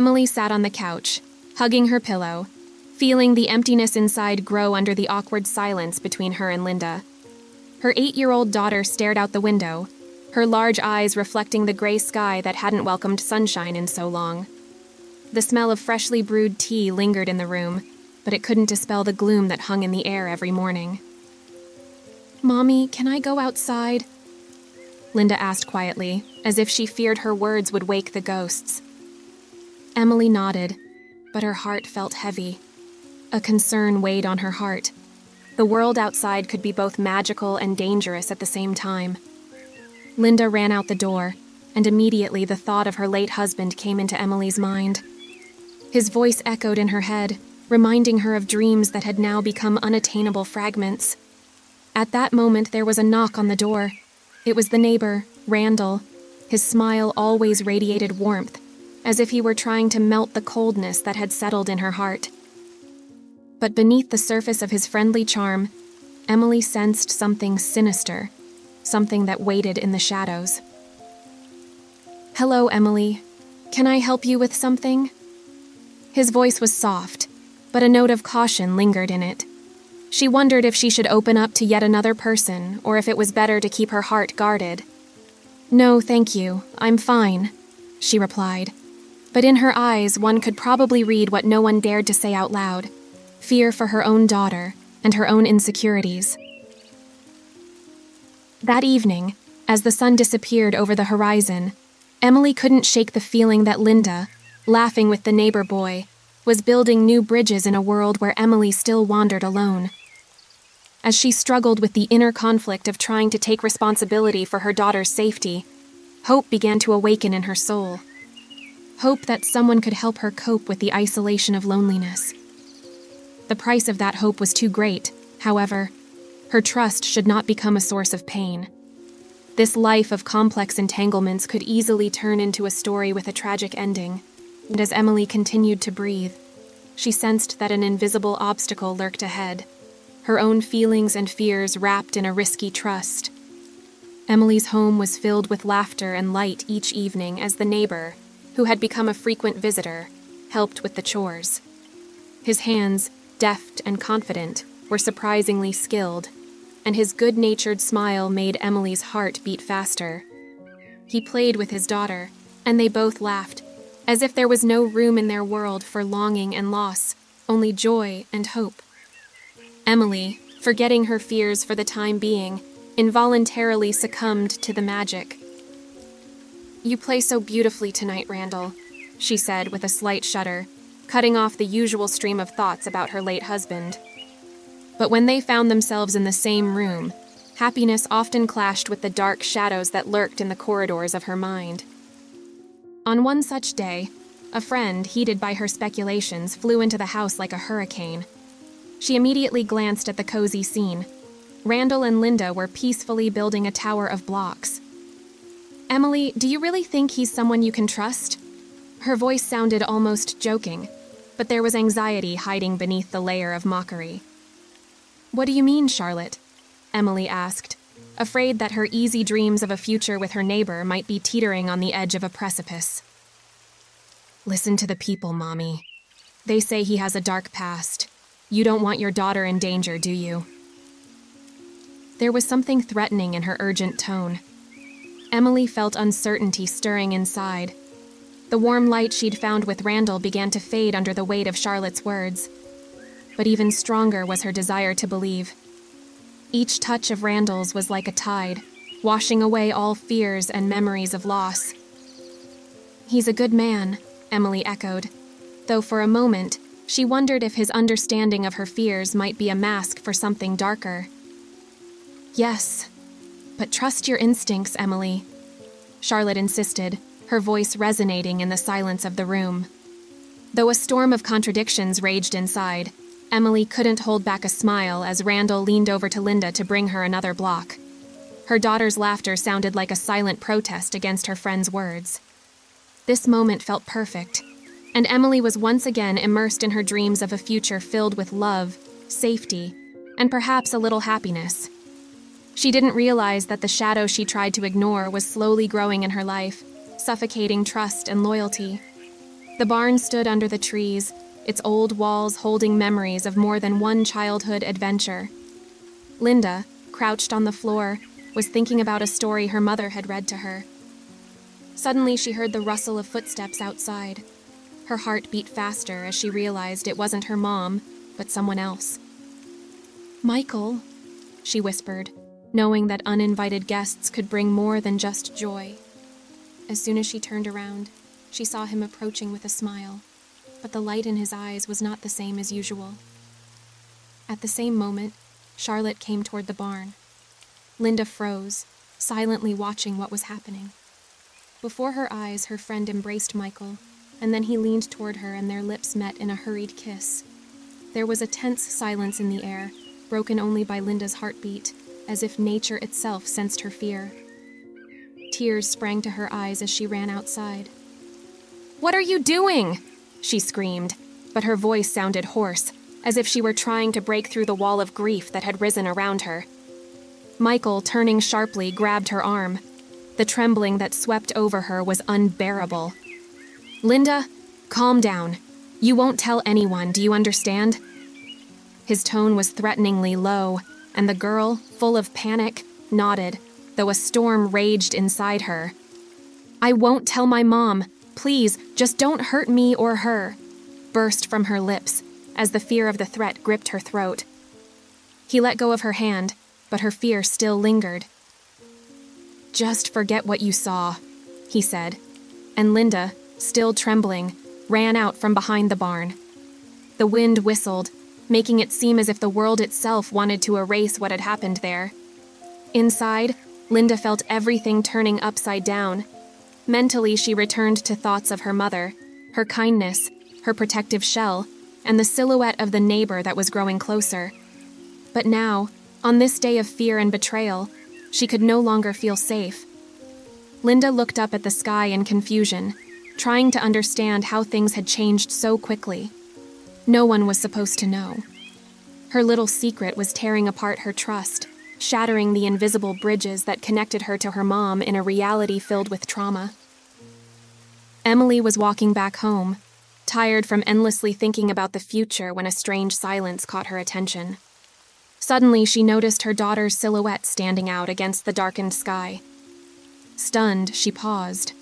Emily sat on the couch, hugging her pillow, feeling the emptiness inside grow under the awkward silence between her and Linda. Her 8-year-old daughter stared out the window, her large eyes reflecting the gray sky that hadn't welcomed sunshine in so long. The smell of freshly brewed tea lingered in the room, but it couldn't dispel the gloom that hung in the air every morning. "Mommy, can I go outside?" Linda asked quietly, as if she feared her words would wake the ghosts. Emily nodded, but her heart felt heavy. A concern weighed on her heart. The world outside could be both magical and dangerous at the same time. Linda ran out the door, and immediately the thought of her late husband came into Emily's mind. His voice echoed in her head, reminding her of dreams that had now become unattainable fragments. At that moment, there was a knock on the door. It was the neighbor, Randall. His smile always radiated warmth, as if he were trying to melt the coldness that had settled in her heart. But beneath the surface of his friendly charm, Emily sensed something sinister, something that waited in the shadows. "Hello, Emily. Can I help you with something?" His voice was soft, but a note of caution lingered in it. She wondered if she should open up to yet another person, or if it was better to keep her heart guarded. "No, thank you. I'm fine," she replied. But in her eyes, one could probably read what no one dared to say out loud: fear for her own daughter and her own insecurities. That evening, as the sun disappeared over the horizon, Emily couldn't shake the feeling that Linda, laughing with the neighbor boy, was building new bridges in a world where Emily still wandered alone. As she struggled with the inner conflict of trying to take responsibility for her daughter's safety, hope began to awaken in her soul. Hope that someone could help her cope with the isolation of loneliness. The price of that hope was too great, however. Her trust should not become a source of pain. This life of complex entanglements could easily turn into a story with a tragic ending, and as Emily continued to breathe, she sensed that an invisible obstacle lurked ahead, her own feelings and fears wrapped in a risky trust. Emily's home was filled with laughter and light each evening as the neighbor, who had become a frequent visitor, helped with the chores. His hands, deft and confident, were surprisingly skilled, and his good-natured smile made Emily's heart beat faster. He played with his daughter, and they both laughed, as if there was no room in their world for longing and loss, only joy and hope. Emily, forgetting her fears for the time being, involuntarily succumbed to the magic. "You play so beautifully tonight, Randall," she said with a slight shudder, cutting off the usual stream of thoughts about her late husband. But when they found themselves in the same room, happiness often clashed with the dark shadows that lurked in the corridors of her mind. On one such day, a friend, heated by her speculations, flew into the house like a hurricane. She immediately glanced at the cozy scene. Randall and Linda were peacefully building a tower of blocks. "Emily, do you really think he's someone you can trust?" Her voice sounded almost joking, but there was anxiety hiding beneath the layer of mockery. "What do you mean, Charlotte?" Emily asked, afraid that her easy dreams of a future with her neighbor might be teetering on the edge of a precipice. "Listen to the people, Mommy. They say he has a dark past. You don't want your daughter in danger, do you?" There was something threatening in her urgent tone. Emily felt uncertainty stirring inside. The warm light she'd found with Randall began to fade under the weight of Charlotte's words. But even stronger was her desire to believe. Each touch of Randall's was like a tide, washing away all fears and memories of loss. "He's a good man," Emily echoed, though for a moment, she wondered if his understanding of her fears might be a mask for something darker. "Yes, but trust your instincts, Emily," Charlotte insisted, her voice resonating in the silence of the room. Though a storm of contradictions raged inside, Emily couldn't hold back a smile as Randall leaned over to Linda to bring her another block. Her daughter's laughter sounded like a silent protest against her friend's words. This moment felt perfect, and Emily was once again immersed in her dreams of a future filled with love, safety, and perhaps a little happiness. She didn't realize that the shadow she tried to ignore was slowly growing in her life, suffocating trust and loyalty. The barn stood under the trees, its old walls holding memories of more than one childhood adventure. Linda, crouched on the floor, was thinking about a story her mother had read to her. Suddenly, she heard the rustle of footsteps outside. Her heart beat faster as she realized it wasn't her mom, but someone else. "Michael," she whispered, knowing that uninvited guests could bring more than just joy. As soon as she turned around, she saw him approaching with a smile, but the light in his eyes was not the same as usual. At the same moment, Charlotte came toward the barn. Linda froze, silently watching what was happening. Before her eyes, her friend embraced Michael, and then he leaned toward her and their lips met in a hurried kiss. There was a tense silence in the air, broken only by Linda's heartbeat, as if nature itself sensed her fear. Tears sprang to her eyes as she ran outside. "What are you doing?" she screamed, but her voice sounded hoarse, as if she were trying to break through the wall of grief that had risen around her. Michael, turning sharply, grabbed her arm. The trembling that swept over her was unbearable. "Linda, calm down. You won't tell anyone, do you understand?" His tone was threateningly low, and the girl, full of panic, nodded, though a storm raged inside her. "I won't tell my mom. Please, just don't hurt me or her," burst from her lips, as the fear of the threat gripped her throat. He let go of her hand, but her fear still lingered. "Just forget what you saw," he said, and Linda, still trembling, ran out from behind the barn. The wind whistled, making it seem as if the world itself wanted to erase what had happened there. Inside, Linda felt everything turning upside down. Mentally, she returned to thoughts of her mother, her kindness, her protective shell, and the silhouette of the neighbor that was growing closer. But now, on this day of fear and betrayal, she could no longer feel safe. Linda looked up at the sky in confusion, trying to understand how things had changed so quickly. No one was supposed to know. Her little secret was tearing apart her trust, shattering the invisible bridges that connected her to her mom in a reality filled with trauma. Emily was walking back home, tired from endlessly thinking about the future when a strange silence caught her attention. Suddenly, she noticed her daughter's silhouette standing out against the darkened sky. Stunned, she paused.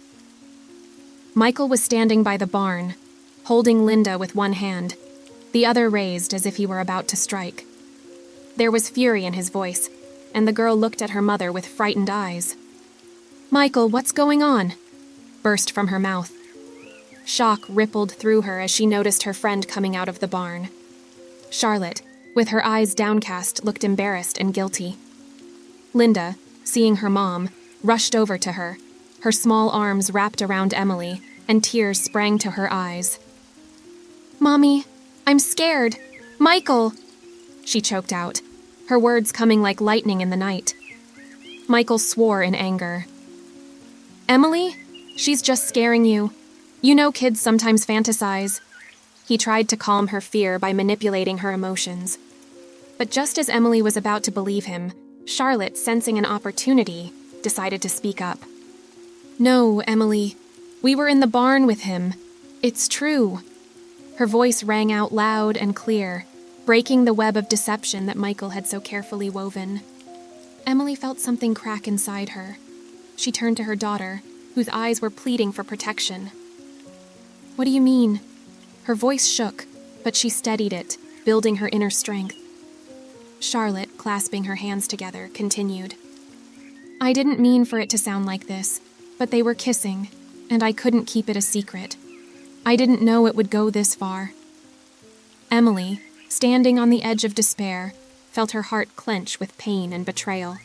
Michael was standing by the barn, holding Linda with one hand, the other raised as if he were about to strike. There was fury in his voice, and the girl looked at her mother with frightened eyes. "Michael, what's going on?" burst from her mouth. Shock rippled through her as she noticed her friend coming out of the barn. Charlotte, with her eyes downcast, looked embarrassed and guilty. Linda, seeing her mom, rushed over to her, her small arms wrapped around Emily, and tears sprang to her eyes. "Mommy, I'm scared. Michael!" she choked out, her words coming like lightning in the night. Michael swore in anger. "Emily, she's just scaring you. You know kids sometimes fantasize." He tried to calm her fear by manipulating her emotions. But just as Emily was about to believe him, Charlotte, sensing an opportunity, decided to speak up. "No, Emily. We were in the barn with him. It's true." Her voice rang out loud and clear, breaking the web of deception that Michael had so carefully woven. Emily felt something crack inside her. She turned to her daughter, whose eyes were pleading for protection. "What do you mean?" Her voice shook, but she steadied it, building her inner strength. Charlotte, clasping her hands together, continued. "I didn't mean for it to sound like this, but they were kissing, and I couldn't keep it a secret. I didn't know it would go this far." Emily, standing on the edge of despair, felt her heart clench with pain and betrayal.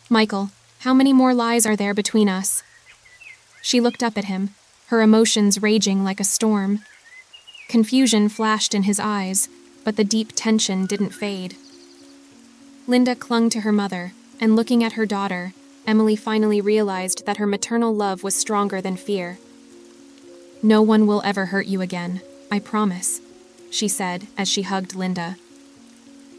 "Michael, how many more lies are there between us?" She looked up at him, her emotions raging like a storm. Confusion flashed in his eyes, but the deep tension didn't fade. Linda clung to her mother, and looking at her daughter, Emily finally realized that her maternal love was stronger than fear. "No one will ever hurt you again, I promise," she said as she hugged Linda.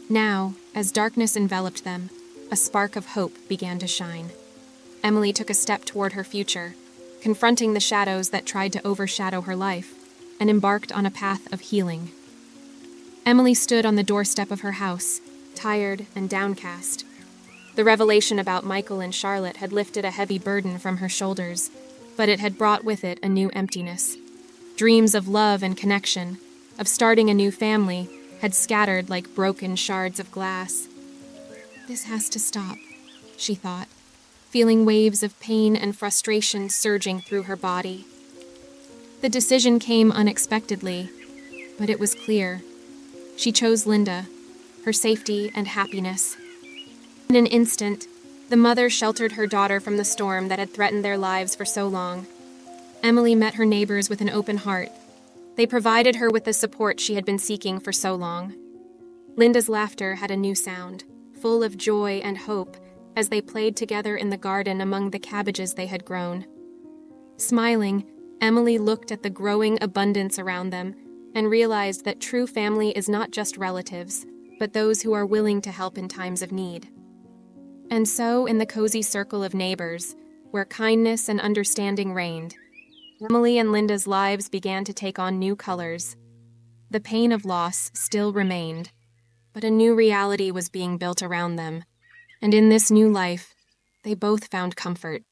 Now, as darkness enveloped them, a spark of hope began to shine. Emily took a step toward her future, confronting the shadows that tried to overshadow her life, and embarked on a path of healing. Emily stood on the doorstep of her house, tired and downcast. The revelation about Michael and Charlotte had lifted a heavy burden from her shoulders, but it had brought with it a new emptiness. Dreams of love and connection, of starting a new family, had scattered like broken shards of glass. This has to stop, she thought, feeling waves of pain and frustration surging through her body. The decision came unexpectedly, but it was clear. She chose Linda, her safety and happiness. In an instant, the mother sheltered her daughter from the storm that had threatened their lives for so long. Emily met her neighbors with an open heart. They provided her with the support she had been seeking for so long. Linda's laughter had a new sound, full of joy and hope, as they played together in the garden among the cabbages they had grown. Smiling, Emily looked at the growing abundance around them and realized that true family is not just relatives, but those who are willing to help in times of need. And so, in the cozy circle of neighbors, where kindness and understanding reigned, Emily and Linda's lives began to take on new colors. The pain of loss still remained, but a new reality was being built around them, and in this new life, they both found comfort.